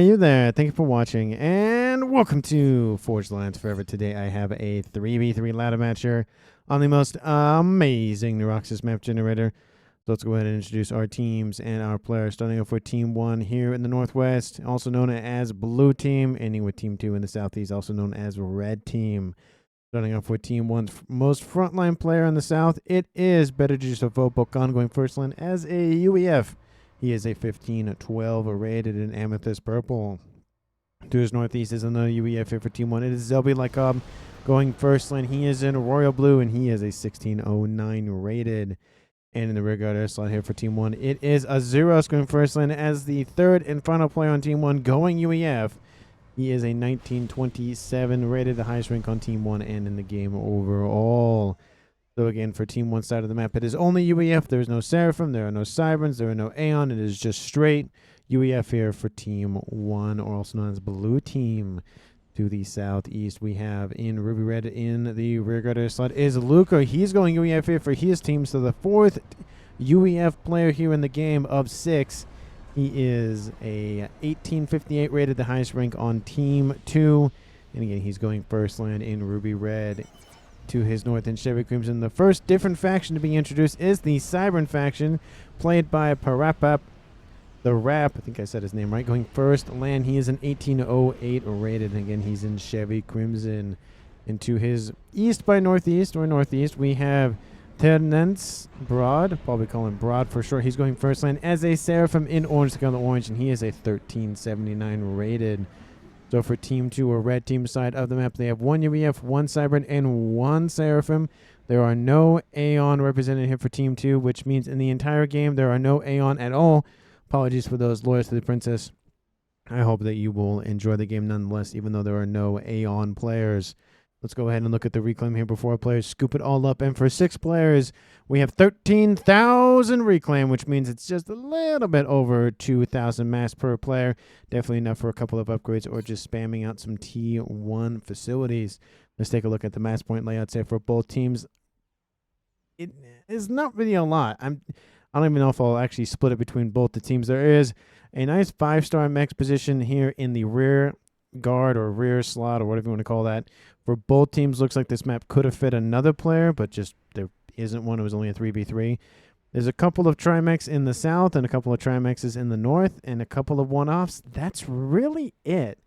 you there? Thank you for watching, and welcome to Forged Alliance Forever. Today I have a 3v3 ladder match here on the most amazing Neuroxys map generator. So let's go ahead and introduce our teams and our players, starting off with Team 1 here in the Northwest, also known as Blue Team, ending with Team 2 in the Southeast, also known as Red Team. Starting off with Team 1's most frontline player in the South, it is Percival going first line as a UEF. He is a 15-12 rated in Amethyst Purple. To his northeast is another UEF here for Team 1. It is Zelby going first lane. He is in Royal Blue, and he is a 16-09 rated. And in the rear guard air slot here for Team 1, it is Azuros going first lane as the third and final player on Team 1 going UEF. He is a 19-27 rated, the highest rank on Team 1 and in the game overall. So again, for Team 1 side of the map, it is only UEF. There is no Seraphim, there are no Cyberns, there are no Aeon. It is just straight UEF here for Team 1, or also known as Blue Team. To the southeast, we have in Ruby Red in the rear guard slot is Luca. He's going UEF here for his team. So the fourth UEF player here in the game of 6. He is a 1858 rated, the highest rank on Team 2. And again, he's going first land in Ruby Red. To his north in Chevy Crimson. The first different faction to be introduced is the Cybern faction, played by Parapap. The Rap, I think I said his name right, going first land. He is an 1808 rated. And again, he's in Chevy Crimson. And to his east by northeast, we have Ternance Broad, probably call him Broad for short. He's going first land as a Seraphim in orange, to go on the orange, and he is a 1379 rated. So for Team 2, or Red Team side of the map, they have one UEF, one Cybern, and one Seraphim. There are no Aeon represented here for Team 2, which means in the entire game there are no Aeon at all. Apologies for those loyal to the princess. I hope that you will enjoy the game nonetheless, even though there are no Aeon players. Let's go ahead and look at the reclaim here before our players scoop it all up. And for 6 players, we have 13,000 reclaim, which means it's just a little bit over 2,000 mass per player. Definitely enough for a couple of upgrades or just spamming out some T1 facilities. Let's take a look at the mass point layouts here for both teams. It is not really a lot. I don't even know if I'll actually split it between both the teams. There is a nice 5-star mechs position here in the rear guard or rear slot or whatever you want to call that. For both teams, looks like this map could have fit another player, but just there isn't one. It was only a 3v3. There's a couple of Trimechs in the south and a couple of Trimechs in the north and a couple of one-offs. That's really it.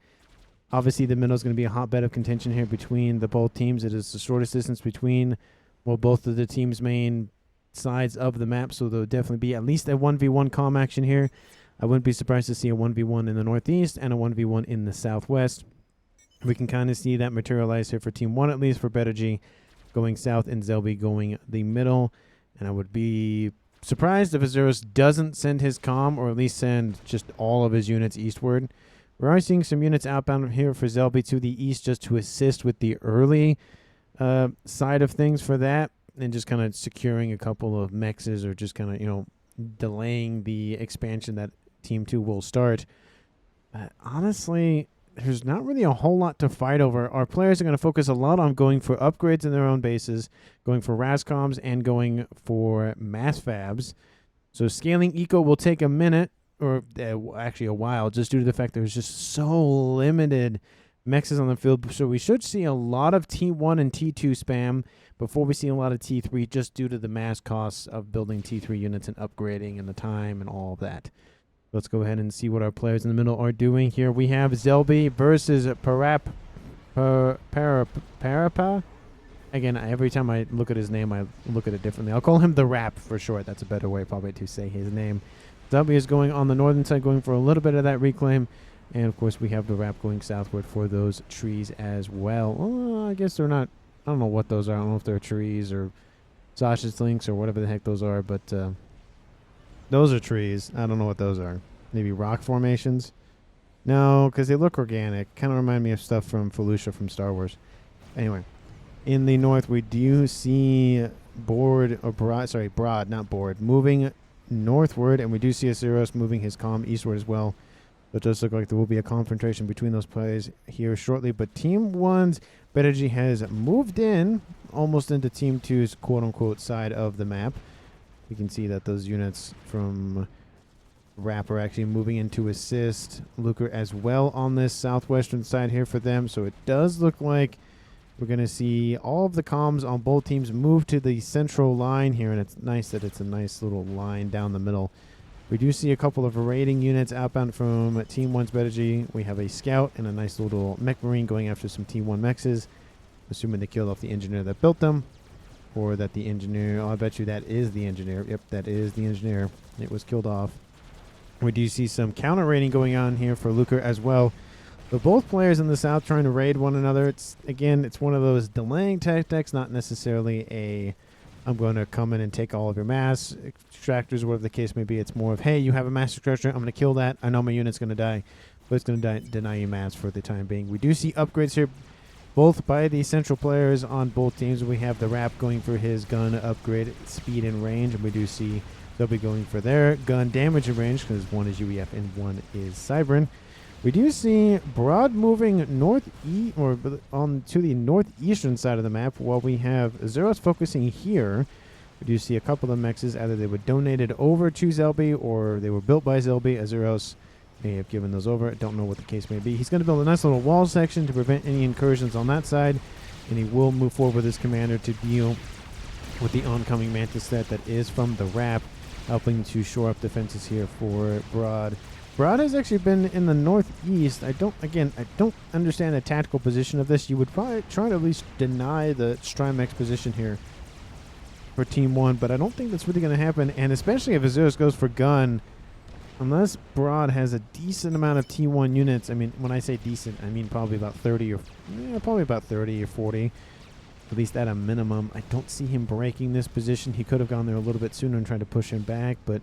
Obviously, the middle is going to be a hotbed of contention here between the both teams. It is the shortest distance between, well, both of the teams' main sides of the map, so there'll definitely be at least a 1v1 comm action here. I wouldn't be surprised to see a 1v1 in the northeast and a 1v1 in the southwest. We can kind of see that materialize here for Team 1, at least for Betagy going south and Zelby going the middle. And I would be surprised if Azuros doesn't send his comm, or at least send just all of his units eastward. We're already seeing some units outbound here for Zelby to the east just to assist with the early side of things for that, and just kind of securing a couple of mexes, or just kind of, you know, delaying the expansion that Team 2 will start. Honestly, there's not really a whole lot to fight over. Our players are going to focus a lot on going for upgrades in their own bases, going for Rascoms, and going for mass fabs. So scaling eco will take a minute, or actually a while, just due to the fact there's just so limited mexes on the field. So we should see a lot of T1 and T2 spam before we see a lot of T3, just due to the mass costs of building T3 units and upgrading and the time and all of that. Let's go ahead and see what our players in the middle are doing here. We have Zelby versus Parapa. Again, every time I look at his name, I look at it differently. I'll call him the Rap for short. That's a better way probably to say his name. Zelby is going on the northern side, going for a little bit of that reclaim. And, of course, we have the Rap going southward for those trees as well. Oh, I guess they're not. I don't know what those are. I don't know if they're trees or sausage links or whatever the heck those are, but those are trees. I don't know what those are. Maybe rock formations? No, because they look organic. Kind of remind me of stuff from Felucia from Star Wars. Anyway, in the north, we do see Broad, not Board, moving northward, and we do see Azuros moving his comm eastward as well. So it does look like there will be a confrontation between those players here shortly. But Team 1's Betagy has moved in almost into Team 2's quote-unquote side of the map. You can see that those units from Rap are actually moving in to assist Luker as well on this southwestern side here for them. So it does look like we're going to see all of the comms on both teams move to the central line here, and it's nice that it's a nice little line down the middle. We do see a couple of raiding units outbound from Team 1's Strategy. We have a scout and a nice little mech marine going after some Team 1 mechs, assuming they killed off the engineer that built them, or that the engineer, oh, I bet you that is the engineer. Yep, that is the engineer. It was killed off. We do see some counter raiding going on here for Luker as well. But both players in the south trying to raid one another. It's one of those delaying tactics, not necessarily a I'm going to come in and take all of your mass extractors, whatever the case may be. It's more of, hey, you have a mass extractor, I'm going to kill that. I know my unit's going to die, but it's going to deny you mass for the time being. We do see upgrades here, both by the central players on both teams. We have the Rap going for his gun upgrade, speed and range, and we do see they'll be going for their gun damage and range, because one is UEF and one is Cybern. We do see Broad moving northeast, or on to the northeastern side of the map, while we have Zeros focusing here. We do see a couple of mechs, either they were donated over to Zelby or they were built by Zelby. Zeros may have given those over. I don't know what the case may be. He's going to build a nice little wall section to prevent any incursions on that side, and he will move forward with his commander to deal with the oncoming Mantis threat that is from the Rap, helping to shore up defenses here for Broad. Broad has actually been in the northeast. I don't understand the tactical position of this. You would probably try to at least deny the Strimex position here for Team 1, but I don't think that's really going to happen, and especially if Azuris goes for gun, unless Broad has a decent amount of T1 units. I mean, when I say decent, I mean probably about 30 or 40, at least at a minimum. I don't see him breaking this position. He could have gone there a little bit sooner and tried to push him back, but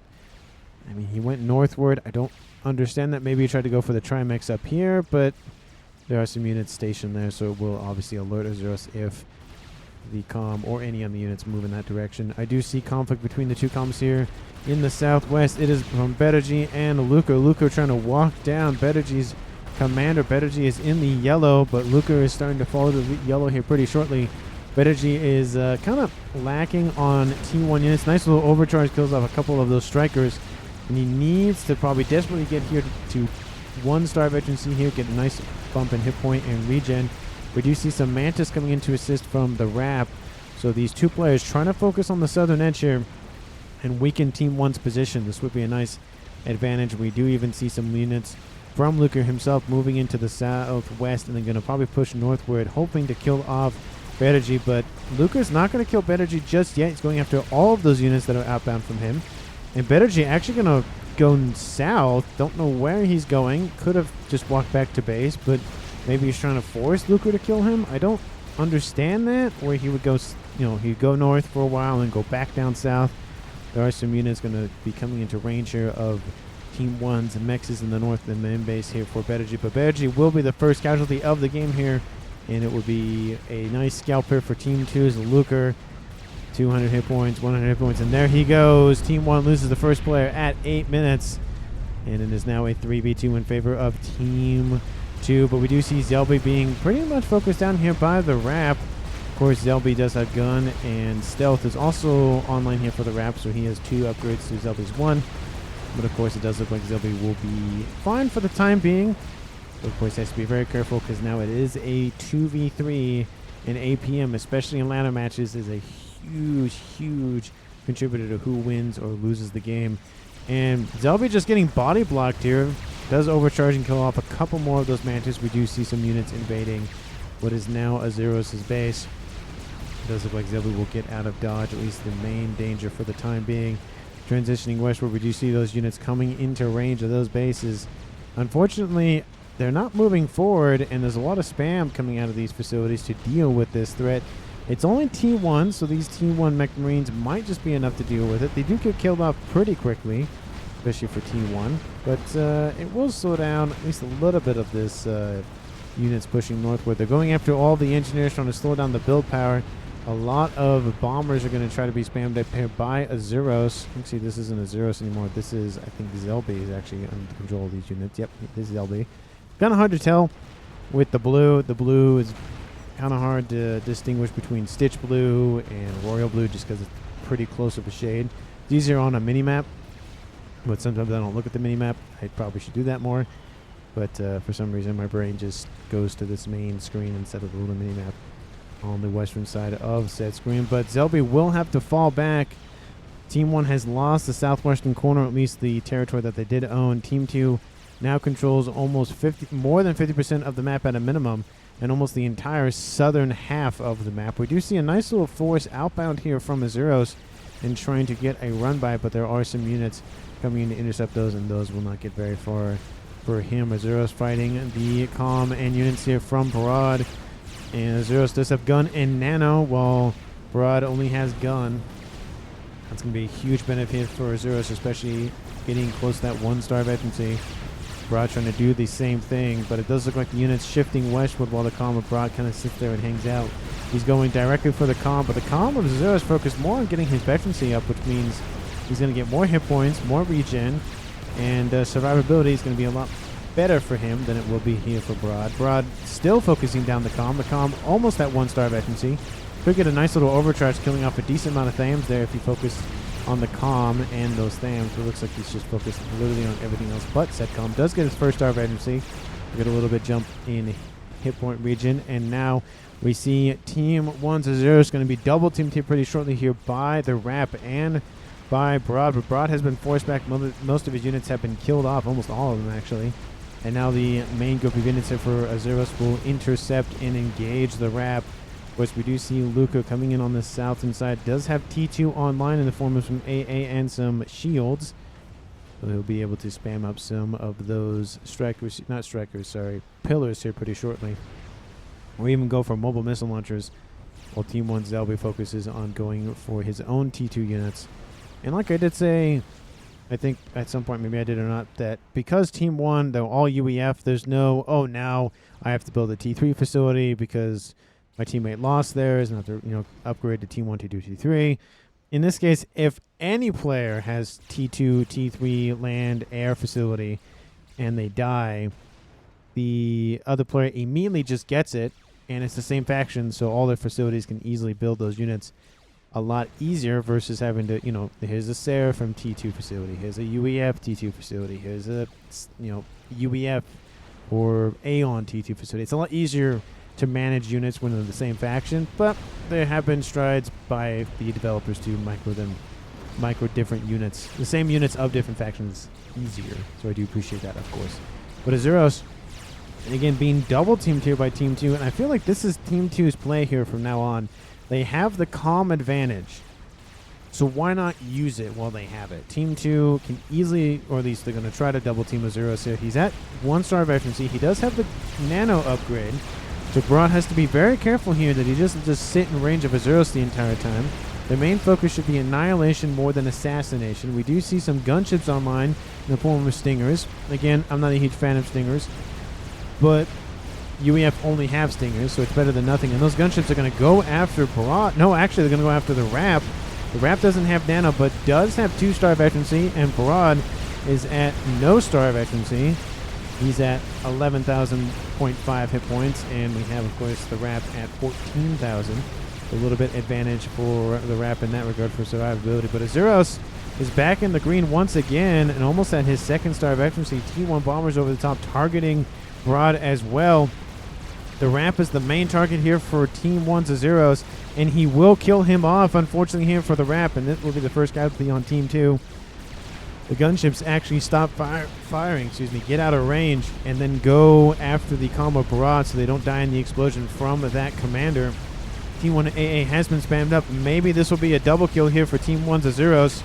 I mean, he went northward. I don't understand that. Maybe he tried to go for the Trimex up here, but there are some units stationed there, so it will obviously alert Azuris if the comm or any of the units move in that direction. I do see conflict between the two comms here in the southwest. It is from Bedergy and Luker. Luker trying to walk down Bedergy's commander. Bedergy is in the yellow, but Luker is starting to follow the yellow here pretty shortly. Bedergy is kind of lacking on T1 units. Nice little overcharge, kills off a couple of those strikers, and he needs to probably desperately get here to 1-star veterancy here, get a nice bump in hit point and regen. We do see some Mantis coming in to assist from the Rap. So these two players trying to focus on the southern edge here and weaken Team 1's position. This would be a nice advantage. We do even see some units from Luker himself moving into the southwest, and then going to probably push northward, hoping to kill off Bedergy. But Luker's not going to kill Bedergy just yet. He's going after all of those units that are outbound from him. And Bedergy actually going to go south. Don't know where he's going. Could have just walked back to base, but maybe he's trying to force Luker to kill him. I don't understand that, where he would go, he'd go north for a while and go back down south. There are some units going to be coming into range here of Team 1's and Mechs in the north, the main base here for Bedergy. But Bedergy will be the first casualty of the game here, and it will be a nice scalper for Team 2's Luker. 200 hit points, 100 hit points, and there he goes. Team 1 loses the first player at 8 minutes, and it is now a 3v2 in favor of Team 2. But we do see Zelby being pretty much focused down here by the Rap. Of course, Zelby does have gun, and stealth is also online here for the Rap, so he has 2 upgrades to Zelby's 1. But of course, it does look like Zelby will be fine for the time being. But of course, he has to be very careful, because now it is a 2v3, and APM, especially in ladder matches, is a huge contributor to who wins or loses the game. And Zelby just getting body blocked here. Does overcharge and kill off a couple more of those Mantis. We do see some units invading what is now Azuros' base. It does look like Zelby will get out of dodge, at least the main danger for the time being. Transitioning westward, we do see those units coming into range of those bases. Unfortunately, they're not moving forward, and there's a lot of spam coming out of these facilities to deal with this threat. It's only T1, so these T1 Mech Marines might just be enough to deal with it. They do get killed off pretty quickly, especially for T1, but it will slow down at least a little bit of this units pushing northward. They're going after all the engineers, trying to slow down the build power. A lot of bombers are going to try to be spammed up here by Azuros. Actually, this isn't Azuros anymore. This is, I think, Zelby is actually under control of these units. Yep, this is Zelby. Kind of hard to tell with the blue. The blue is kind of hard to distinguish between Stitch Blue and Royal Blue, just because it's pretty close of a shade. It's easier on a mini map, But sometimes I don't look at the mini-map. I probably should do that more. But for some reason, my brain just goes to this main screen instead of the little mini-map on the western side of said screen. But Zelby will have to fall back. Team 1 has lost the southwestern corner, at least the territory that they did own. Team 2 now controls almost more than 50% of the map at a minimum, and almost the entire southern half of the map. We do see a nice little force outbound here from Azuros and trying to get a run by, but there are some units coming in to intercept those, and those will not get very far for him. Azuros fighting the Calm and units here from Parad, and Azuros does have gun and nano, while Parad only has gun. That's going to be a huge benefit for Azuros, especially getting close to that 1-star vacancy. Parad trying to do the same thing, but it does look like the unit's shifting westward while the Calm of Parad kind of sits there and hangs out. He's going directly for the Calm, but the Calm of Azuros focused more on getting his veterancy up, which means he's going to get more hit points, more regen, and survivability is going to be a lot better for him than it will be here for Parad. Parad still focusing down the Calm. The Calm almost at 1-star vacancy. Could get a nice little overcharge, killing off a decent amount of Thams there if you focus on the Calm and those Thams. It looks like he's just focused literally on everything else but said Calm. Does get his 1-star vacancy. Get a little bit jump in hit point region, and now we see Team 1's Azuros is going to be double teamed here pretty shortly here by the Rap and by Broad, but Broad has been forced back. Most of his units have been killed off, almost all of them actually. And now the main group of units here for Azuros will intercept and engage the Rap. Of course, we do see Luca coming in on the southern side. Does have T2 online in the form of some AA and some shields. So he'll be able to spam up some of those pillars here pretty shortly. Or even go for mobile missile launchers, while Team 1 Zelby focuses on going for his own T2 units. And like I did say, I think at some point, maybe I did or not, that because Team 1, they're all UEF, there's no, oh, now I have to build a T3 facility because my teammate lost theirs and have to, upgrade to Team 1, T2, T3. In this case, if any player has T2, T3 land air facility and they die, the other player immediately just gets it, and it's the same faction, so all their facilities can easily build those units a lot easier versus having to, here's a Sarah from T2 facility, here's a UEF T2 facility, here's a, UEF or Aeon T2 facility. It's a lot easier to manage units when they're the same faction, but there have been strides by the developers to micro different units, the same units of different factions easier. So I do appreciate that, of course. But Azuros, and again, being double teamed here by Team 2, and I feel like this is Team 2's play here from now on. They have the Calm advantage, so why not use it while they have it? Team 2 can easily, or at least they're going to try to double team Azuros here. He's at 1-star veterancy. He does have the nano upgrade, so Broad has to be very careful here that he doesn't just sit in range of Azuros the entire time. Their main focus should be annihilation more than assassination. We do see some gunships online in the form of Stingers. Again, I'm not a huge fan of Stingers, but UEF only have Stingers, so it's better than nothing. And those gunships are going to go after Parad. No, actually, they're going to go after the Rap. The Rap doesn't have nano, but does have 2-star veterancy, and Parad is at no star veterancy. He's at 11,000.5 hit points, and we have, of course, the Rap at 14,000. A little bit advantage for the Rap in that regard for survivability. But Azuros is back in the green once again, and almost at his 2nd-star veterancy. T1 bombers over the top, targeting Broad as well. The Rap is the main target here for Team 1's Azuros, and he will kill him off, unfortunately, here for the Rap, and this will be the first casualty on Team 2. The gunships actually stop firing, get out of range, and then go after the combo Parad so they don't die in the explosion from that commander. Team 1 AA has been spammed up. Maybe this will be a double kill here for Team 1's Azuros.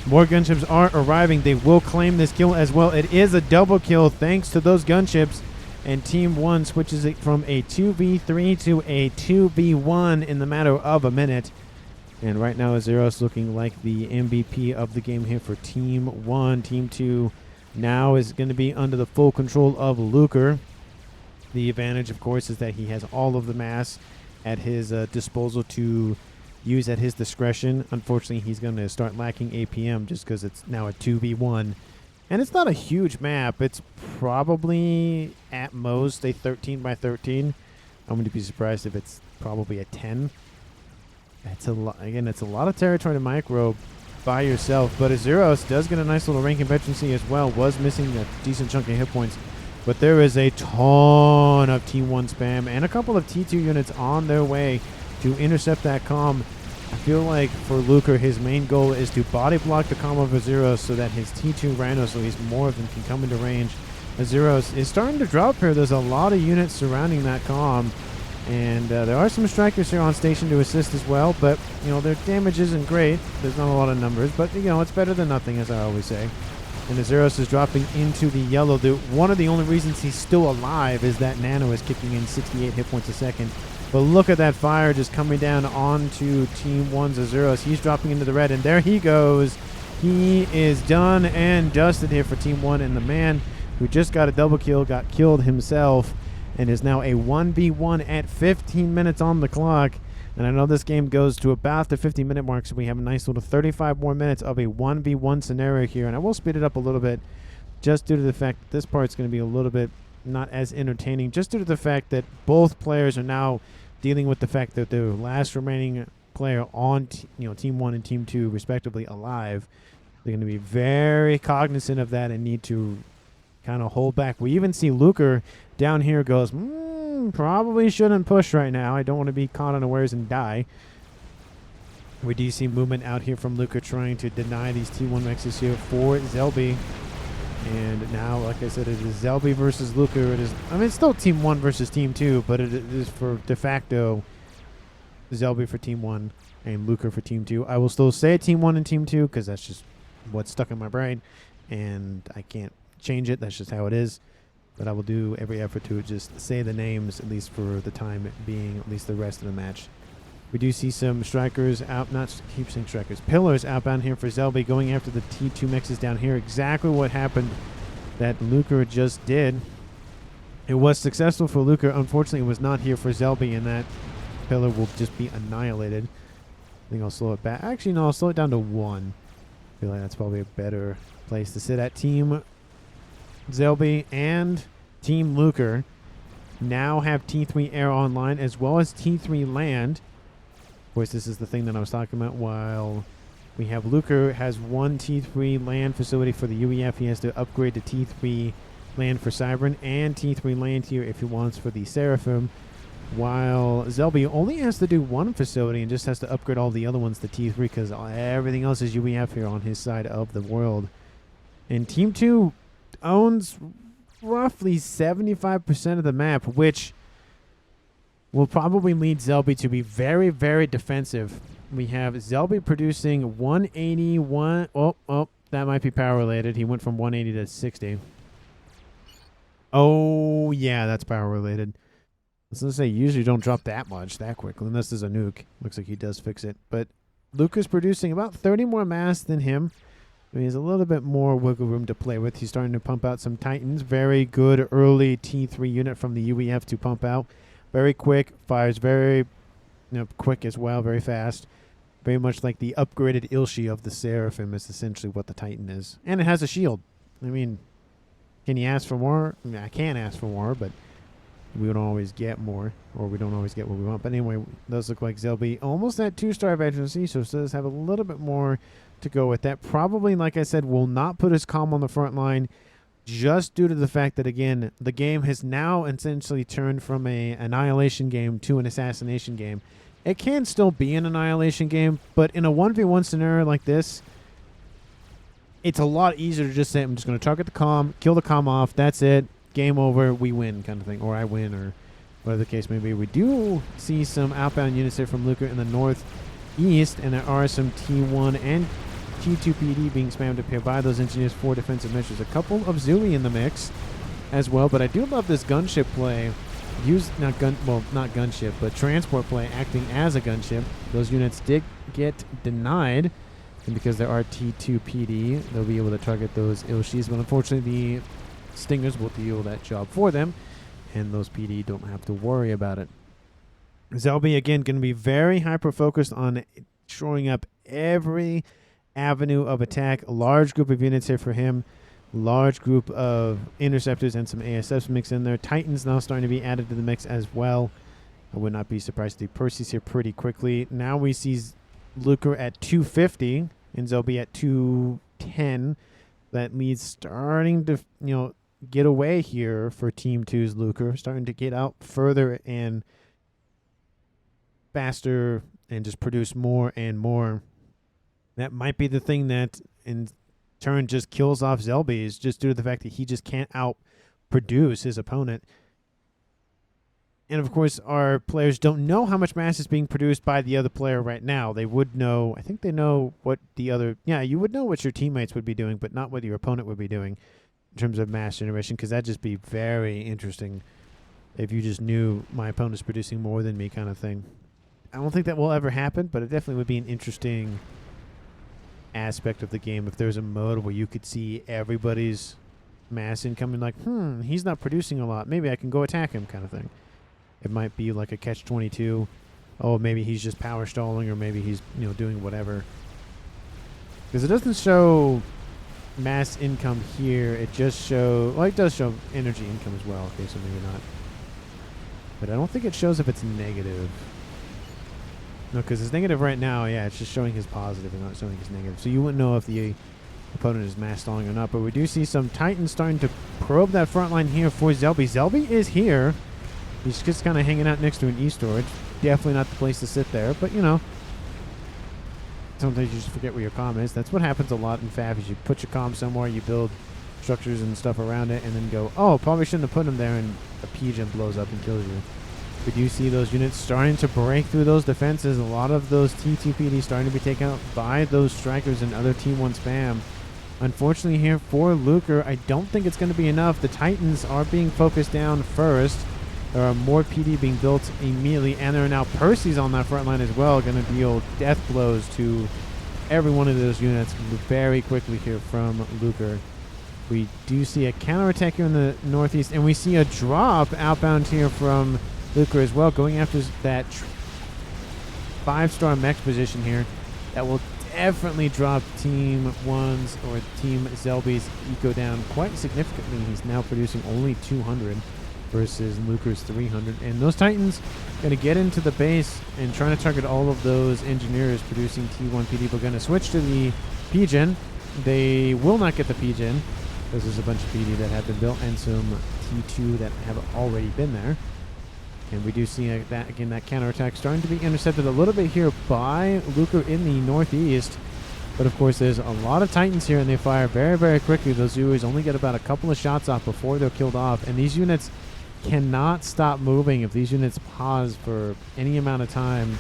More gunships are arriving. They will claim this kill as well. It is a double kill thanks to those gunships. And Team 1 switches it from a 2v3 to a 2v1 in the matter of a minute. And right now, Azuros looking like the MVP of the game here for Team 1. Team 2 now is going to be under the full control of Luker. The advantage, of course, is that he has all of the mass at his disposal to use at his discretion. Unfortunately, he's going to start lacking APM just because it's now a 2v1. And it's not a huge map. It's probably, at most, a 13 by 13. I'm going to be surprised if it's probably a 10. It's a lot. Again, it's a lot of territory to micro. by yourself. But Azuros does get a nice little rank efficiency as well. Was missing a decent chunk of hit points. But there is a ton of T1 spam and a couple of T2 units on their way to intercept that comm. I feel like for Luker, his main goal is to body block the comm of Azuros so that his T2 Rhinos, so at least more of them, can come into range. Azuros is starting to drop here. There's a lot of units surrounding that comm. And there are some strikers here on station to assist as well. But, you know, their damage isn't great. There's not a lot of numbers. But, you know, it's better than nothing, as I always say. And Azuros is dropping into the yellow. One of the only reasons he's still alive is that Nano is kicking in 68 hit points a second. But look at that fire just coming down onto Team 1's Azuros. He's dropping into the red, and there he goes. He is done and dusted here for Team 1, and the man who just got a double kill got killed himself and is now a 1v1 at 15 minutes on the clock. And I know this game goes to about the 50-minute mark, so we have a nice little 35 more minutes of a 1v1 scenario here. And I will speed it up a little bit just due to the fact that this part's going to be a little bit not as entertaining, just due to the fact that both players are now dealing with the fact that the last remaining player on Team 1 and Team 2, respectively, alive. They're going to be very cognizant of that and need to kind of hold back. We even see Luker down here goes, probably shouldn't push right now. I don't want to be caught unawares and die. We do see movement out here from Luker trying to deny these T1 Mechs here for Zelby. And now, like I said, it is Zelby versus Luker. It is, I mean, it's still Team 1 versus Team 2, but it is for de facto Zelby for Team 1 and Luker for Team 2. I will still say Team 1 and Team 2 because that's just what's stuck in my brain, and I can't change it. That's just how it is. But I will do every effort to just say the names, at least for the time being, at least the rest of the match. We do see some strikers out, not keep saying strikers, pillars outbound here for Zelby, going after the T2 Mechs down here. Exactly what happened that Luker just did. It was successful for Luker. Unfortunately, it was not here for Zelby, and that pillar will just be annihilated. I think I'll slow it back. Actually, no, I'll slow it down to 1. I feel like that's probably a better place to sit at. Team Zelby and Team Luker now have T3 air online as well as T3 land. Of course, this is the thing that I was talking about. While we have Luker has one T3 land facility for the UEF, he has to upgrade to T3 land for Cybran and T3 land here if he wants for the Seraphim. While Zelby only has to do one facility and just has to upgrade all the other ones to T3 because everything else is UEF here on his side of the world. And Team 2 owns roughly 75% of the map, which will probably lead Zelby to be very, very defensive. We have Zelby producing 181. Oh, that might be power related. He went from 180 to 60. Oh, yeah, that's power related. Let's say usually don't drop that much that quickly unless there's a nuke. Looks like he does fix it. But Luke is producing about 30 more mass than him. I mean, he has a little bit more wiggle room to play with. He's starting to pump out some Titans. Very good early T3 unit from the UEF to pump out. Very quick. Fires very quick as well. Very fast. Very much like the upgraded Ilshi of the Seraphim is essentially what the Titan is. And it has a shield. I mean, can you ask for more? I mean, I can ask for more, but we don't always get more, or we don't always get what we want. But anyway, it does look like Zelby almost at 2-star efficiency, so it does have a little bit more to go with that. Probably, like I said, will not put his comm on the front line just due to the fact that, again, the game has now essentially turned from an annihilation game to an assassination game. It can still be an annihilation game, but in a 1v1 scenario like this, it's a lot easier to just say, I'm just going to target the comm, kill the comm off, that's it, game over, we win kind of thing, or I win, or whatever the case may be. We do see some outbound units here from Luker in the northeast, and there are some T1 and T2 PD being spammed up here by those engineers for defensive measures. A couple of Zooey in the mix as well, but I do love this gunship play. Not gunship, but transport play acting as a gunship. Those units did get denied, and because there are T2 PD, they'll be able to target those Ilshis, but unfortunately the Stingers will deal that job for them, and those PD don't have to worry about it. Zelby, again, going to be very hyper-focused on shoring up every avenue of attack. A large group of units here for him. Large group of interceptors and some ASFs mixed in there. Titans now starting to be added to the mix as well. I would not be surprised to see Percy's here pretty quickly. Now we see Luker at 250. and Zelby at 210. That lead's starting to, get away here for Team 2's Luker, starting to get out further and faster and just produce more and more. That might be the thing that in turn just kills off Zelby, is just due to the fact that he just can't outproduce his opponent. And of course, our players don't know how much mass is being produced by the other player right now. They would know, I think they know what the other, you would know what your teammates would be doing, but not what your opponent would be doing in terms of mass generation, because that'd just be very interesting if you just knew my opponent's producing more than me kind of thing. I don't think that will ever happen, but it definitely would be an interesting aspect of the game if there's a mode where you could see everybody's mass incoming, like, he's not producing a lot. Maybe I can go attack him kind of thing. It might be like a catch-22. Oh, maybe he's just power stalling, or maybe he's, doing whatever. Because it doesn't show mass income here. It just shows, it does show energy income as well. Okay, so maybe not. But I don't think it shows if it's negative. No, because it's negative right now. Yeah, it's just showing his positive and not showing his negative. So you wouldn't know if the opponent is mass stalling or not. But we do see some Titans starting to probe that front line here for Zelby. Zelby is here. He's just kind of hanging out next to an E-storage. Definitely not the place to sit there, but sometimes you just forget where your comm is. That's what happens a lot in FAF, is you put your comm somewhere, you build structures and stuff around it, and then go, oh, probably shouldn't have put them there, and a PGen blows up and kills you. But you see those units starting to break through those defenses. A lot of those T2PD starting to be taken out by those strikers and other T1 spam. Unfortunately here for Luker, I don't think it's going to be enough. The Titans are being focused down first. There are more PD being built immediately, and there are now Percys on that front line as well, going to deal death blows to every one of those units very quickly here from Luker. We do see a counterattack here in the northeast, and we see a drop outbound here from Luker as well, going after that 5-star mech position here. That will definitely drop Team 1's or Team Zelby's eco down quite significantly. He's now producing only 200. Versus Luker's 300. And those Titans going to get into the base and trying to target all of those engineers producing T1 PD. We're going to switch to the PGen. They will not get the PGen because there's a bunch of PD that have been built and some T2 that have already been there. And we do see that again, that counterattack starting to be intercepted a little bit here by Luker in the northeast. But of course, there's a lot of Titans here, and they fire very, very quickly. Those Zoos only get about a couple of shots off before they're killed off. And these units cannot stop moving. If these units pause for any amount of time,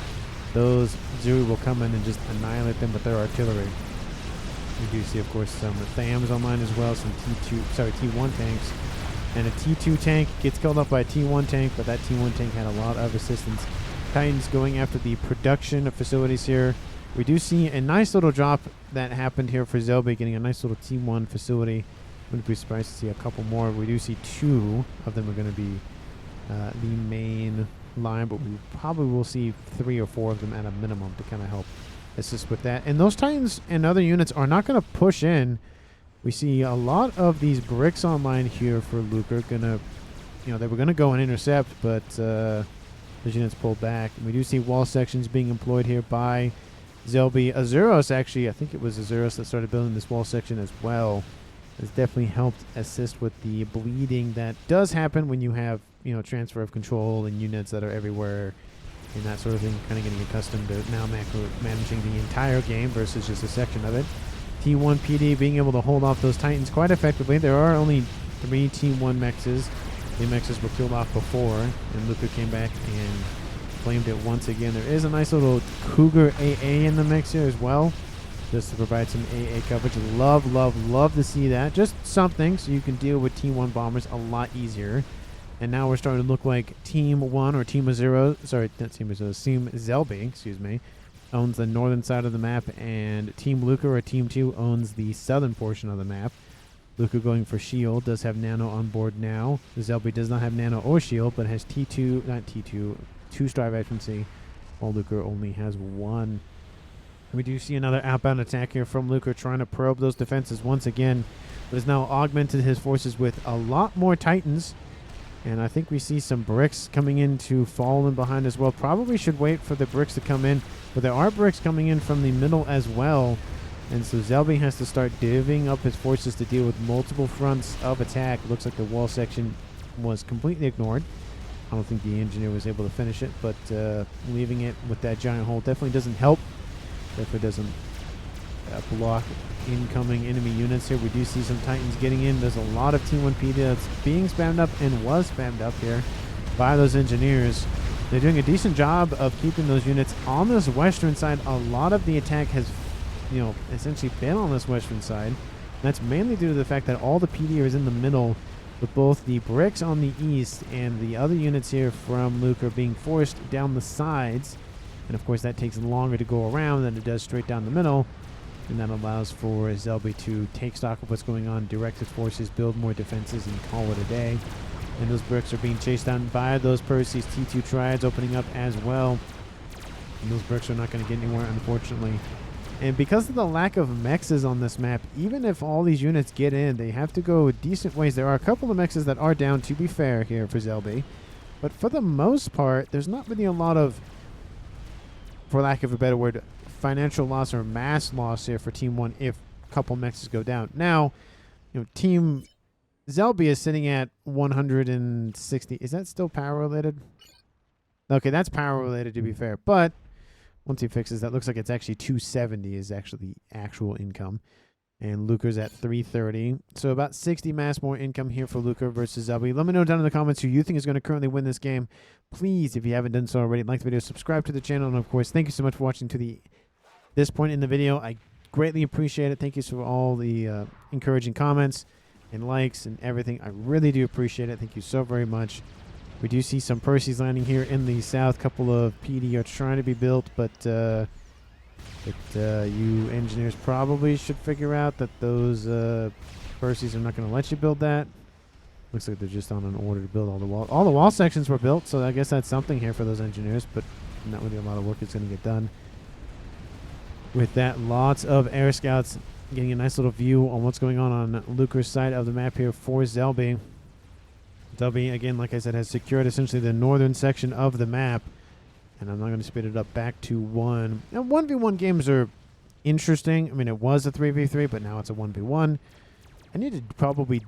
those Zui will come in and just annihilate them with their artillery. We do see, of course, some THAMs online as well, some T1 tanks. And a T2 tank gets killed off by a T1 tank, but that T1 tank had a lot of assistance. Titans going after the production facilities here. We do see a nice little drop that happened here for Zelby, getting a nice little T1 facility. Wouldn't be surprised to see a couple more. We do see 2 of them are going to be the main line, but we probably will see 3 or 4 of them at a minimum to kind of help assist with that. And those Titans and other units are not going to push in. We see a lot of these bricks online here for Luker. Gonna, they were going to go and intercept, but those units pulled back. And we do see wall sections being employed here by Zelby. Azuros, actually, I think it was Azuros that started building this wall section as well. Has definitely helped assist with the bleeding that does happen when you have, transfer of control and units that are everywhere and that sort of thing. Kind of getting accustomed to now managing the entire game versus just a section of it. T1 PD being able to hold off those Titans quite effectively. There are only 3 T1 Mechs. The Mechs were killed off before, and Luker came back and claimed it once again. There is a nice little Cougar AA in the mix here as well, just to provide some AA coverage. Love, love, love to see that. Just something so you can deal with T1 bombers a lot easier. And now we're starting to look like Team 1 or Team Zero, sorry, not Team Zero, Team Zelby, excuse me, owns the northern side of the map, and Team Luker or Team 2 owns the southern portion of the map. Luker going for shield, does have nano on board now. Zelby does not have nano or shield, but has T2, not T2, 2-star veterancy, while Luker only has 1. We do see another outbound attack here from Luker, trying to probe those defenses once again, but has now augmented his forces with a lot more Titans. And I think we see some bricks coming in to fall in behind as well. Probably should wait for the bricks to come in, but there are bricks coming in from the middle as well. And so Zelby has to start divvying up his forces to deal with multiple fronts of attack. Looks like the wall section was completely ignored. I don't think the engineer was able to finish it, but leaving it with that giant hole definitely doesn't help. Definitely doesn't block incoming enemy units here. We do see some Titans getting in. There's a lot of T1 PD that's being spammed up and was spammed up here by those engineers. They're doing a decent job of keeping those units on this western side. A lot of the attack has, you know, essentially been on this western side. That's mainly due to the fact that all the PD is in the middle, with both the bricks on the east and the other units here from Nuke are being forced down the sides. And of course that takes longer to go around than it does straight down the middle. And that allows for Zelby to take stock of what's going on, direct his forces, build more defenses, and call it a day. And those bricks are being chased down by those Percy's T2 triads opening up as well. And those bricks are not going to get anywhere, unfortunately. And because of the lack of mexes on this map, even if all these units get in, they have to go decent ways. There are a couple of mexes that are down, to be fair, here for Zelby. But for the most part, there's not really a lot of, for lack of a better word, financial loss or mass loss here for Team 1 if a couple mexes go down. Now, you know, Team Zelby is sitting at 160. Is that still power related? Okay, that's power related, to be fair. But once he fixes that, looks like it's actually 270 is actually the actual income. And Luker's at 330. So about 60 mass more income here for Luker versus Zelby. Let me know down in the comments who you think is going to currently win this game. Please, if you haven't done so already, like the video, subscribe to the channel. And of course, thank you so much for watching to this point in the video. I greatly appreciate it. Thank you for all the encouraging comments and likes and everything. I really do appreciate it. Thank you so very much. We do see some Percy's landing here in the south. Couple of PD are trying to be built, but you engineers probably should figure out that those Percy's are not going to let you build that. Looks like they're just on an order to build all the wall. All the wall sections were built, so I guess that's something here for those engineers, but not really a lot of work is going to get done. With that, lots of air scouts getting a nice little view on what's going on Luker's side of the map here for Zelby. Zelby, again, like I said, has secured essentially the northern section of the map. And I'm not going to speed it up back to 1. Now, 1v1 games are interesting. I mean, it was a 3v3, but now it's a 1v1. I need to probably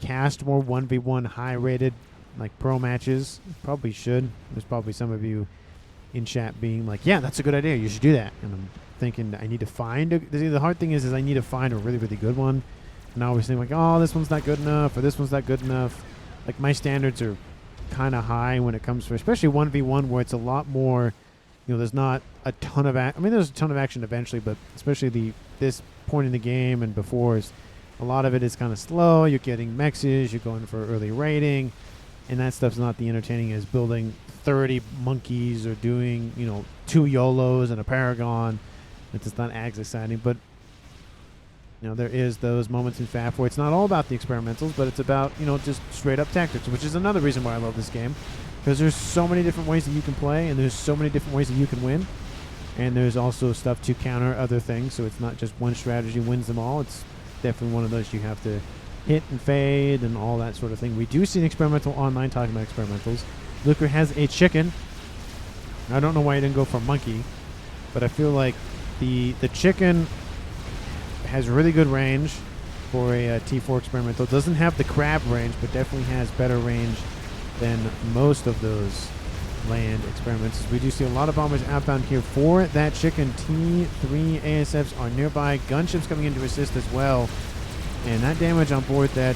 cast more 1v1 high-rated, like, pro matches. Probably should. There's probably some of you in chat being like, yeah, that's a good idea. You should do that. And I'm thinking I need to find the hard thing is I need to find a really, really good one. And I always think, like, oh, this one's not good enough, or this one's not good enough. Like, my standards are kind of high when it comes to especially 1v1 where it's a lot more, you know, there's not a ton of I mean, there's a ton of action eventually, but especially this point in the game and before, is a lot of it is kind of slow. You're getting mexes, you're going for early raiding, and that stuff's not the entertaining as building 30 monkeys or doing, you know, 2 YOLOs and a Paragon. It's just not as exciting, but you know, there is those moments in FAF where it's not all about the experimentals, but it's about, you know, just straight up tactics, which is another reason why I love this game, because there's so many different ways that you can play, and there's so many different ways that you can win, and there's also stuff to counter other things, so it's not just one strategy wins them all. It's definitely one of those you have to hit and fade and all that sort of thing. We do see an experimental online, talking about experimentals. Luker has a chicken. I don't know why he didn't go for monkey, but I feel like the chicken has really good range for a T4 experimental. Doesn't have the crab range, but definitely has better range than most of those land experiments. We do see a lot of bombers outbound here for that chicken. T3 ASFs are nearby. Gunships coming in to assist as well. And that damage on board that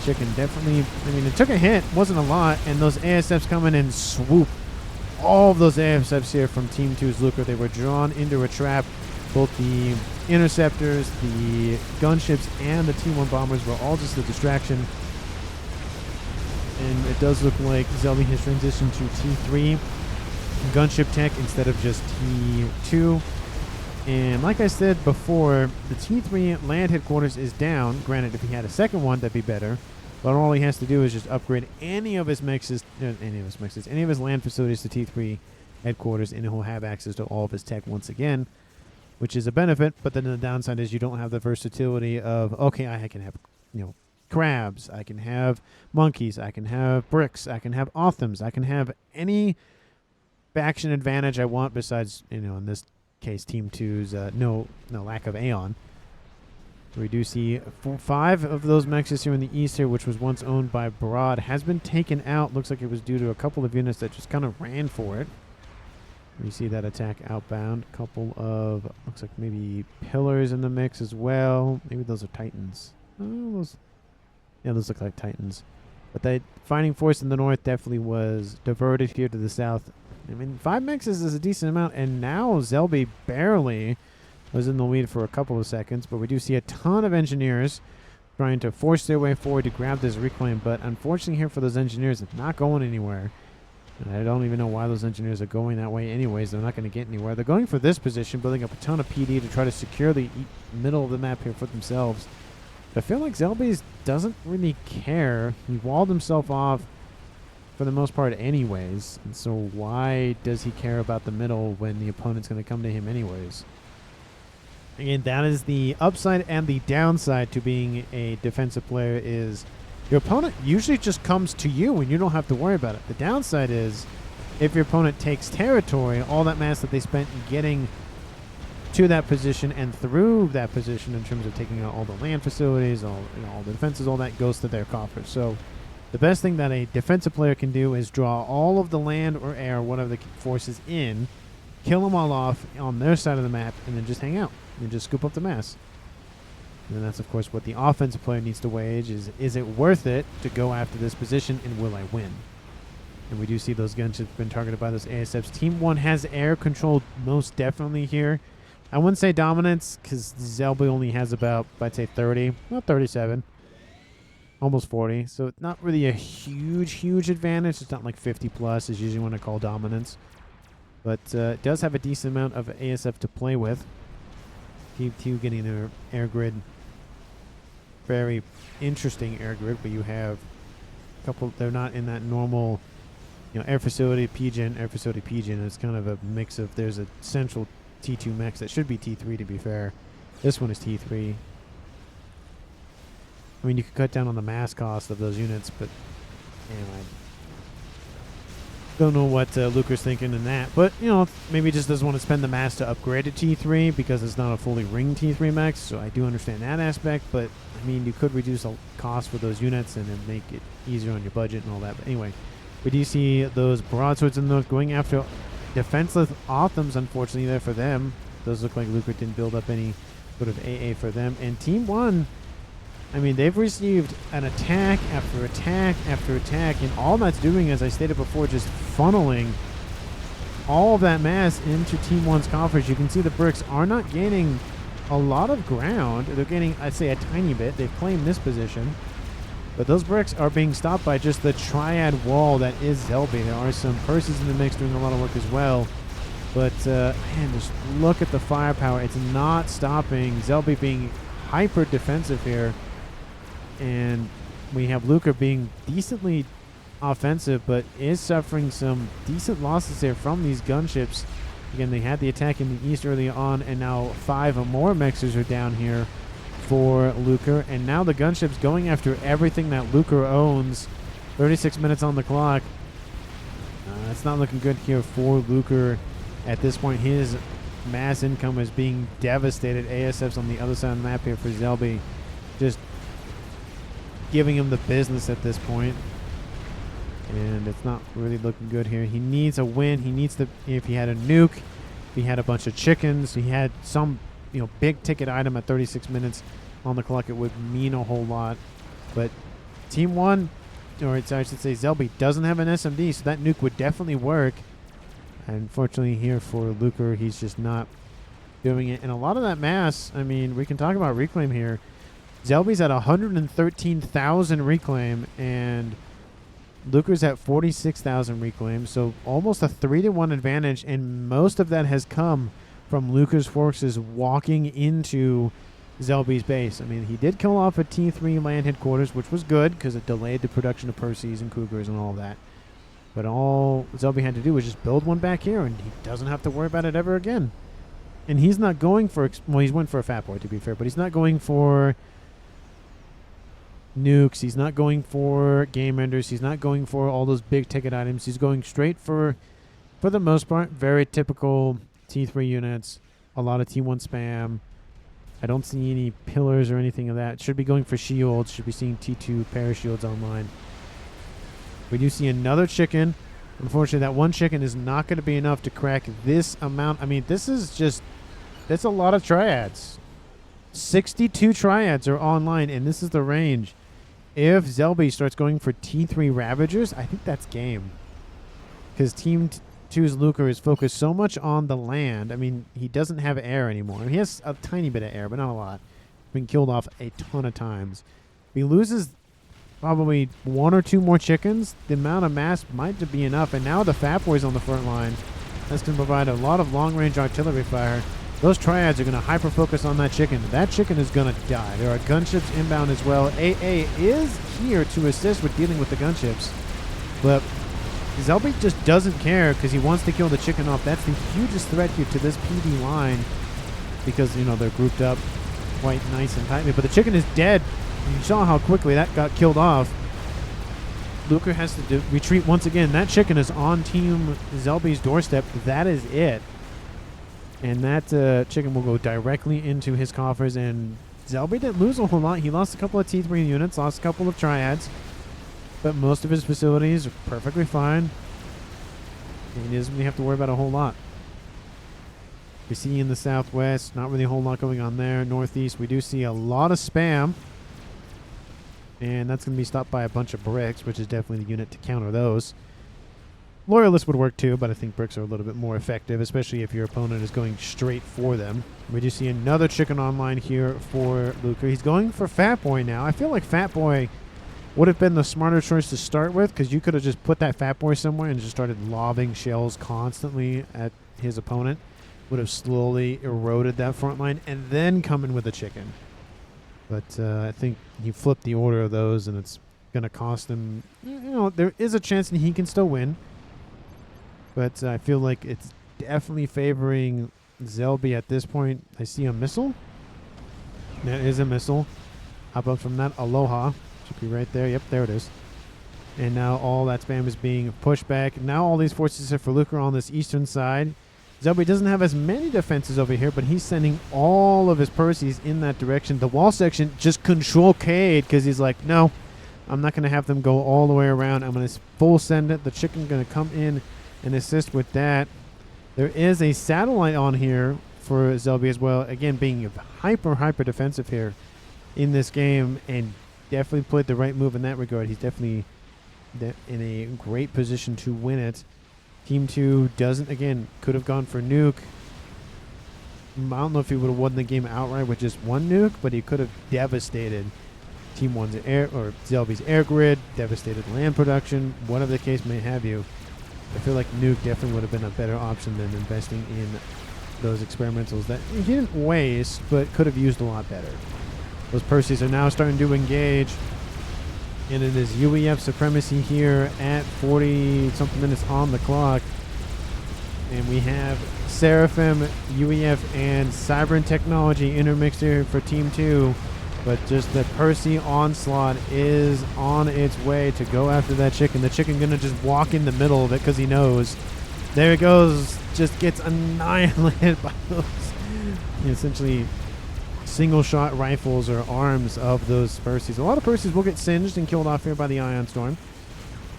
chicken definitely, I mean, it took a hit, wasn't a lot, and those ASFs come in and swoop. All of those ASFs here from Team 2's Luker, they were drawn into a trap. Both the interceptors, the gunships, and the T1 bombers were all just a distraction. And it does look like Zelby has transitioned to T3 gunship tech instead of just T2. And like I said before, the T3 land headquarters is down. Granted, if he had a second one, that'd be better. But all he has to do is just upgrade any of his land facilities to T3 headquarters, and he'll have access to all of his tech once again, which is a benefit. But then the downside is you don't have the versatility of, okay, I can have, you know, crabs, I can have monkeys, I can have bricks, I can have Othams, I can have any faction advantage I want besides, you know, in this case, Team 2's no lack of Aeon. We do see 5 of those mechs here in the east here, which was once owned by Broad, has been taken out. Looks like it was due to a couple of units that just kind of ran for it. We see that attack outbound. A couple of, looks like maybe pillars in the mix as well. Maybe those are Titans. Oh, those look like Titans. But that fighting force in the north definitely was diverted here to the south. I mean, 5 mixes is a decent amount, and now Zelby barely was in the lead for a couple of seconds, but we do see a ton of engineers trying to force their way forward to grab this reclaim, but unfortunately here for those engineers, it's not going anywhere. And I don't even know why those engineers are going that way anyways. They're not going to get anywhere. They're going for this position, building up a ton of PD to try to secure the middle of the map here for themselves. But I feel like Zelby's doesn't really care. He walled himself off for the most part anyways, and so why does he care about the middle when the opponent's going to come to him anyways? Again, that is the upside and the downside to being a defensive player is your opponent usually just comes to you and you don't have to worry about it. The downside is if your opponent takes territory, all that mass that they spent getting to that position and through that position in terms of taking out all the land facilities, all the defenses, all that goes to their coffers. So the best thing that a defensive player can do is draw all of the land or air, whatever the forces in, kill them all off on their side of the map, and then just hang out and just scoop up the mass. And that's, of course, what the offensive player needs to wage is it worth it to go after this position, and will I win? And we do see those gunships been targeted by those ASFs. Team 1 has air control most definitely here. I wouldn't say dominance because Zelby only has about, I'd say 30, not 37, almost 40. So it's not really a huge advantage. It's not like 50 plus is usually when I call dominance. But it does have a decent amount of ASF to play with. Team 2 getting their air grid. Very interesting air grid, but you have a couple, they're not in that normal, air facility, PGen, air facility, PGen. It's kind of a mix of, there's a central T2 mechs that should be T3 to be fair. This one is T3. I mean, you could cut down on the mass cost of those units, but anyway. Don't know what Luker's thinking in that, but maybe he just doesn't want to spend the mass to upgrade to T3 because it's not a fully ringed T3 mech. So I do understand that aspect, but I mean, you could reduce the cost for those units and then make it easier on your budget and all that. But anyway, we do see those broadswords in the north going after defenseless Othams. Unfortunately, there for them. Those look like Luker didn't build up any sort of AA for them. And Team 1. I mean, they've received an attack after attack after attack, and all that's doing, as I stated before, just funneling all of that mass into Team 1's coffers. You can see the bricks are not gaining a lot of ground. They're gaining, I'd say, a tiny bit. They've claimed this position, but those bricks are being stopped by just the triad wall that is Zelby. There are some Percies in the mix doing a lot of work as well, but man, just look at the firepower. It's not stopping Zelby being hyper defensive here. And we have Luker being decently offensive, but is suffering some decent losses there from these gunships. Again, they had the attack in the east early on, and now 5 or more mexers are down here for Luker. And now the gunships going after everything that Luker owns. 36 minutes on the clock. It's not looking good here for Luker at this point. His mass income is being devastated. ASF's on the other side of the map here for Zelby. Just giving him the business at this point, and it's not really looking good here. He needs a win. He needs to, if he had a nuke, if he had a bunch of chickens, he had some big ticket item at 36 minutes on the clock, it would mean a whole lot. But Team 1, or I should say Zelby, doesn't have an SMD, so that nuke would definitely work. Unfortunately here for Luker, he's just not doing it. And a lot of that mass, I mean, we can talk about reclaim here. Zelby's at 113,000 reclaim, and Luker's at 46,000 reclaim, so almost a 3-to-1 advantage, and most of that has come from Luker's forces walking into Zelby's base. I mean, he did kill off a T3 land headquarters, which was good because it delayed the production of Percies and Cougars and all that. But all Zelby had to do was just build one back here, and he doesn't have to worry about it ever again. And he's not going for, well, he's went for a Fat Boy, to be fair, but he's not going for nukes. He's not going for game enders. He's not going for all those big ticket items. He's going straight for the most part, very typical T3 units, a lot of T1 spam, I don't see any pillars or anything of that. Should be going for shields. Should be seeing T2 parashields online. We do see another chicken. Unfortunately, that one chicken is not going to be enough to crack this amount. I mean, this is just... That's a lot of triads. 62 triads are online, and this is the range. If Zelby starts going for T3 Ravagers, I think that's game. Because Team 2's Luker is focused so much on the land. I mean, he doesn't have air anymore. He has a tiny bit of air, but not a lot. Been killed off a ton of times. If he loses probably one or two more chickens, the amount of mass might be enough. And now the Fat Boy's on the front line. That's going to provide a lot of long-range artillery fire. Those triads are going to hyper-focus on that chicken. That chicken is going to die. There are gunships inbound as well. AA is here to assist with dealing with the gunships. But Zelby just doesn't care because he wants to kill the chicken off. That's the hugest threat here to this PD line because, you know, they're grouped up quite nice and tightly. But the chicken is dead. You saw how quickly that got killed off. Luker has to retreat once again. That chicken is on Team Zelby's doorstep. That is it. And that chicken will go directly into his coffers. And Zelby didn't lose a whole lot. He lost a couple of T3 units, lost a couple of triads. But most of his facilities are perfectly fine. And he doesn't really have to worry about a whole lot. We see in the southwest, not really a whole lot going on there. Northeast, we do see a lot of spam. And that's going to be stopped by a bunch of bricks, which is definitely the unit to counter those. Loyalists would work too, but I think bricks are a little bit more effective, especially if your opponent is going straight for them. We do see another chicken online here for Luker. He's going for Fat Boy now. I feel like Fat Boy would have been the smarter choice to start with because you could have just put that Fat Boy somewhere and just started lobbing shells constantly at his opponent. Would have slowly eroded that front line and then come in with a chicken. But I think he flipped the order of those and it's going to cost him. You know, there is a chance that he can still win. But I feel like it's definitely favoring Zelby at this point. I see a missile. That is a missile. Hop up from that. Aloha. Should be right there. Yep, there it is. And now all that spam is being pushed back. Now all these forces are for Luker on this eastern side. Zelby doesn't have as many defenses over here, but he's sending all of his Percies in that direction. The wall section just control K'd because he's like, no, I'm not going to have them go all the way around. I'm going to full send it. The chicken's going to come in and assist with that. There is a satellite on here for Zelby as well. Again, being hyper defensive here in this game and definitely played the right move in that regard. He's definitely in a great position to win it. Team 2 doesn't, again, could have gone for Nuke. I don't know if he would have won the game outright with just one nuke, but he could have devastated Team 1's air or Zelby's air grid, devastated land production, whatever the case may have you. I feel like Nuke definitely would have been a better option than investing in those experimentals that he didn't waste, but could have used a lot better. Those Percies are now starting to engage. And it is UEF supremacy here at 40-something minutes on the clock. And we have Seraphim, UEF, and Cybern Technology intermixed here for Team 2. But just the Percy onslaught is on its way to go after that chicken. The chicken going to just walk in the middle of it because he knows. There it goes. Just gets annihilated by those essentially single-shot rifles or arms of those Percies. A lot of Percies will get singed and killed off here by the Ion Storm.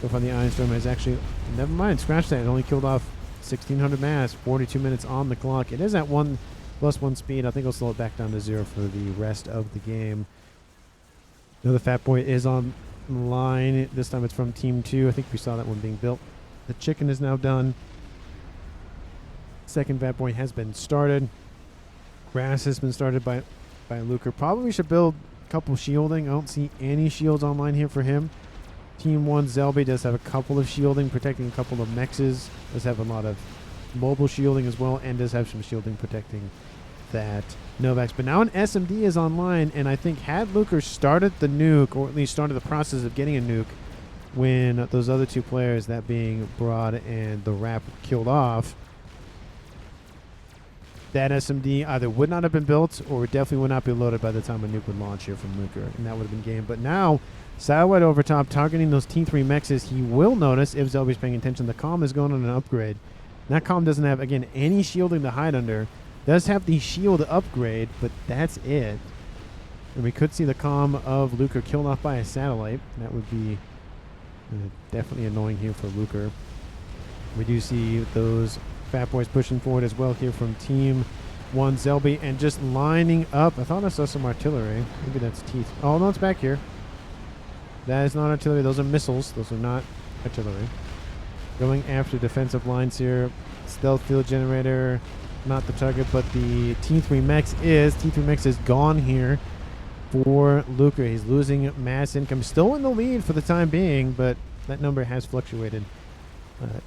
So far, the Ion Storm has actually... Never mind, scratch that. It only killed off 1,600 mass, 42 minutes on the clock. It is at 1+1 speed. I think I'll slow it back down to 0 for the rest of the game. Another Fat Boy is on line. This time it's from Team 2. I think we saw that one being built. The chicken is now done. Second Fat Boy has been started. Grass has been started by Luker. Probably should build a couple shielding. I don't see any shields online here for him. Team 1 Zelby does have a couple of shielding protecting a couple of mexes. Does have a lot of mobile shielding as well, and does have some shielding protecting that Novax. But now an SMD is online, and I think had Luker started the nuke, or at least started the process of getting a nuke, when those other two players, that being Broad and the Rap, killed off, that SMD either would not have been built or definitely would not be loaded by the time a nuke would launch here from Luker, and that would have been game. But now, Satellite over top, targeting those T3 Mexes. He will notice, if Zelby's paying attention, the comm is going on an upgrade. That comm doesn't have, again, any shielding to hide under. Does have the shield upgrade, but that's it. And we could see the comm of Luker killed off by a satellite. That would be definitely annoying here for Luker. We do see those Fat Boys pushing forward as well here from Team 1 Zelby and just lining up. I thought I saw some artillery. Maybe that's teeth. Oh, no, it's back here. That is not artillery. Those are missiles. Those are not artillery. Going after defensive lines here. Stealth field generator. Not the target, but the T3 Mechs is. T3 Mechs is gone here for Luker. He's losing mass income. Still in the lead for the time being, but that number has fluctuated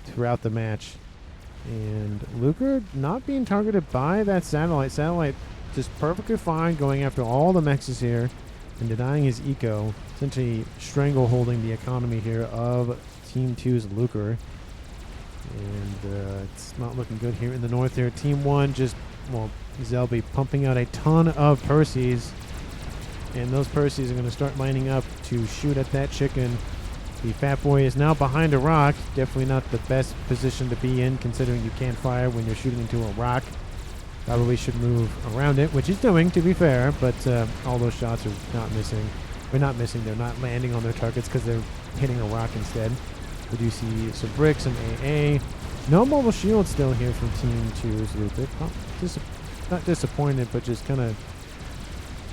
throughout the match. And Luker not being targeted by that satellite. Satellite just perfectly fine going after all the mechs here and denying his eco. Essentially strangleholding the economy here of Team 2's Luker. And it's not looking good here in the north there. Team 1 just, well, Zelby pumping out a ton of Percies. And those Percies are going to start lining up to shoot at that chicken. The Fat Boy is now behind a rock. Definitely not the best position to be in, considering you can't fire when you're shooting into a rock. Probably should move around it, which he's doing, to be fair. But all those shots are not missing. They're not missing. They're not landing on their targets because they're hitting a rock instead. We do see some bricks, some AA. No mobile shield still here from Team 2's Luker. Not disappointed, but just kind of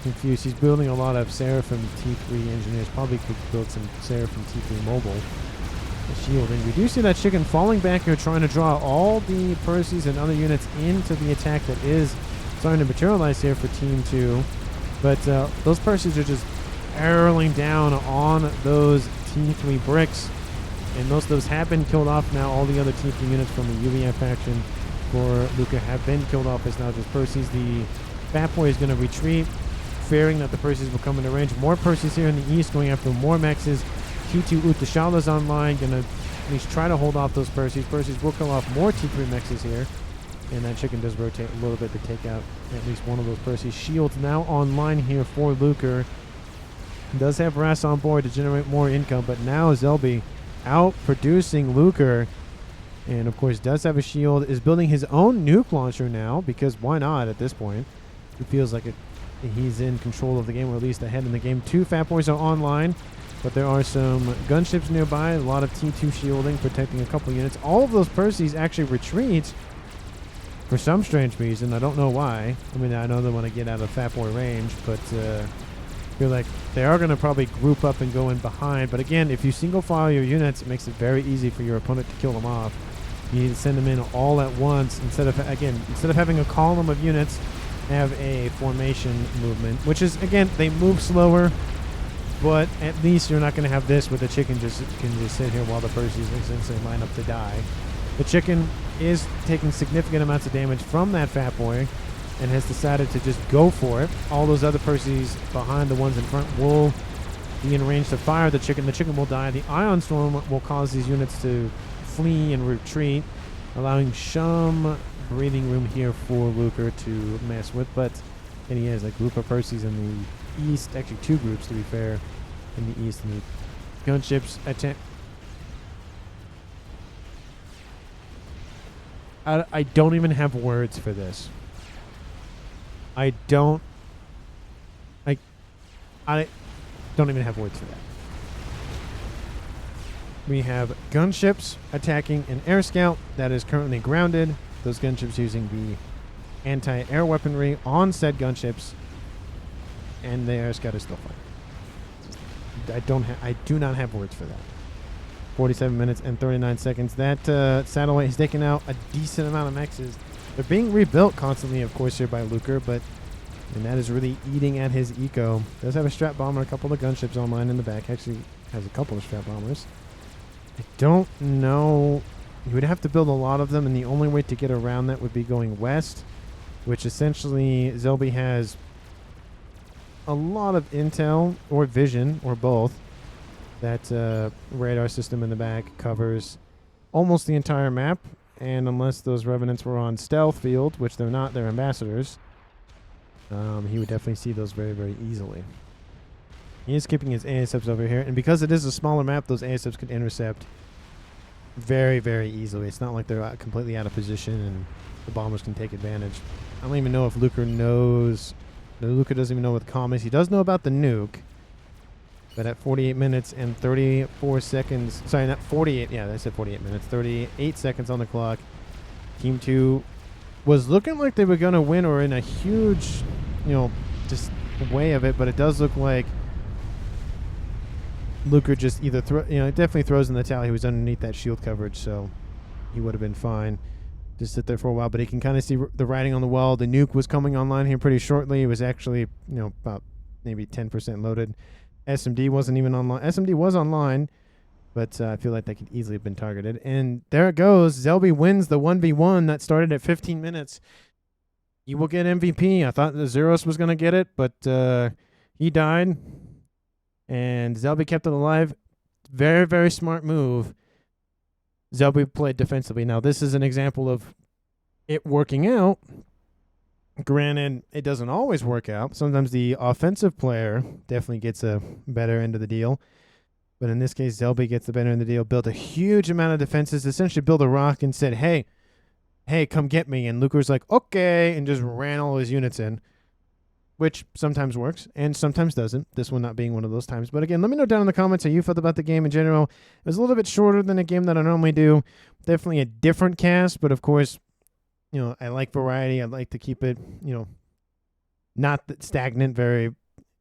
confused. He's building a lot of Seraphim T3 engineers. Probably could build some Seraphim T3 mobile shielding. We do see that chicken falling back here, trying to draw all the Percies and other units into the attack that is starting to materialize here for Team 2. But those Percies are just barreling down on those T3 bricks. And most of those have been killed off now. All the other T3 units from the UVF faction for Luker have been killed off. It's now just Percies. The Fat Boy is going to retreat, fearing that the Percies will come into range. More Percies here in the east going after more Mexes. T2 Utashala online, going to at least try to hold off those Percies. Percies will kill off more T3 Mexes here. And that chicken does rotate a little bit to take out at least one of those Percies. Shields now online here for Luker. Does have Ras on board to generate more income, but now Zelby out producing Luker, and of course does have a shield, is building his own nuke launcher now, because why not at this point? He feels like he's in control of the game, or at least ahead in the game. 2 Fat Boys are online, but there are some gunships nearby, a lot of T2 shielding, protecting a couple units. All of those Percies actually retreat for some strange reason. I don't know why. I mean, I know they want to get out of Fat Boy range, but I feel like they are going to probably group up and go in behind. But again, if you single file your units, it makes it very easy for your opponent to kill them off. You need to send them in all at once instead of having a column of units, have a formation movement, which is, again, they move slower, but at least you're not going to have this where the chicken can just sit here while the Percies essentially line up to die. The chicken is taking significant amounts of damage from that Fat Boy and has decided to just go for it. All those other Percies behind the ones in front will be in range to fire the chicken. The chicken will die. The Ion Storm will cause these units to flee and retreat, allowing some breathing room here for Luker to mess with. But and he has a group of Percies in the east, actually 2 groups to be fair, in the east. And the gunships attack. I don't even have words for this. I don't even have words for that. We have gunships attacking an air scout that is currently grounded. Those gunships using the anti-air weaponry on said gunships, and the air scout is still fighting. I do not have words for that. 47 minutes and 39 seconds. That satellite has taken out a decent amount of mexes. They're being rebuilt constantly, of course, here by Luker, and that is really eating at his eco. Does have a strap bomber, a couple of gunships online in the back. Actually has a couple of strap bombers. I don't know. You would have to build a lot of them, and the only way to get around that would be going west, which essentially Zelby has a lot of intel or vision or both. That radar system in the back covers almost the entire map. And unless those Revenants were on stealth field, which they're not, they're ambassadors, he would definitely see those very, very easily. He is keeping his ASFs over here. And because it is a smaller map, those ASFs could intercept very, very easily. It's not like they're completely out of position and the bombers can take advantage. I don't even know if Luker knows. No, Luker doesn't even know what the comm is. He does know about the nuke. But at 48 minutes and 34 seconds, sorry, not 48, yeah, I said 48 minutes, 38 seconds on the clock. Team 2 was looking like they were going to win or in a huge, just way of it, but it does look like Luker just either, it definitely throws in the towel. He was underneath that shield coverage, so he would have been fine. Just sit there for a while, but he can kind of see the writing on the wall. The nuke was coming online here pretty shortly. It was actually, about maybe 10% loaded. SMD wasn't even online. SMD was online, but I feel like that could easily have been targeted. And there it goes. Zelby wins the 1v1 that started at 15 minutes. He will get MVP. I thought the Zeros was going to get it, but he died. And Zelby kept it alive. Very, very smart move. Zelby played defensively. Now, this is an example of it working out. Granted, it doesn't always work out. Sometimes the offensive player definitely gets a better end of the deal. But in this case, Zelby gets the better end of the deal. Built a huge amount of defenses. Essentially built a rock and said, hey, come get me. And Luker's like, okay, and just ran all his units in. Which sometimes works and sometimes doesn't. This one not being one of those times. But again, let me know down in the comments how you felt about the game in general. It was a little bit shorter than a game that I normally do. Definitely a different cast, but of course, I like variety. I like to keep it, not stagnant, very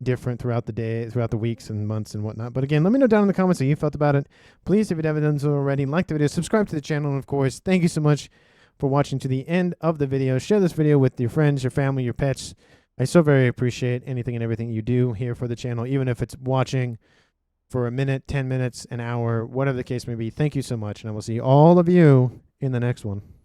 different throughout the day, throughout the weeks and months and whatnot. But again, let me know down in the comments how you felt about it. Please, if you haven't done so already, like the video, subscribe to the channel, and of course, thank you so much for watching to the end of the video. Share this video with your friends, your family, your pets. I so very appreciate anything and everything you do here for the channel, even if it's watching for a minute, 10 minutes, an hour, whatever the case may be. Thank you so much, and I will see all of you in the next one.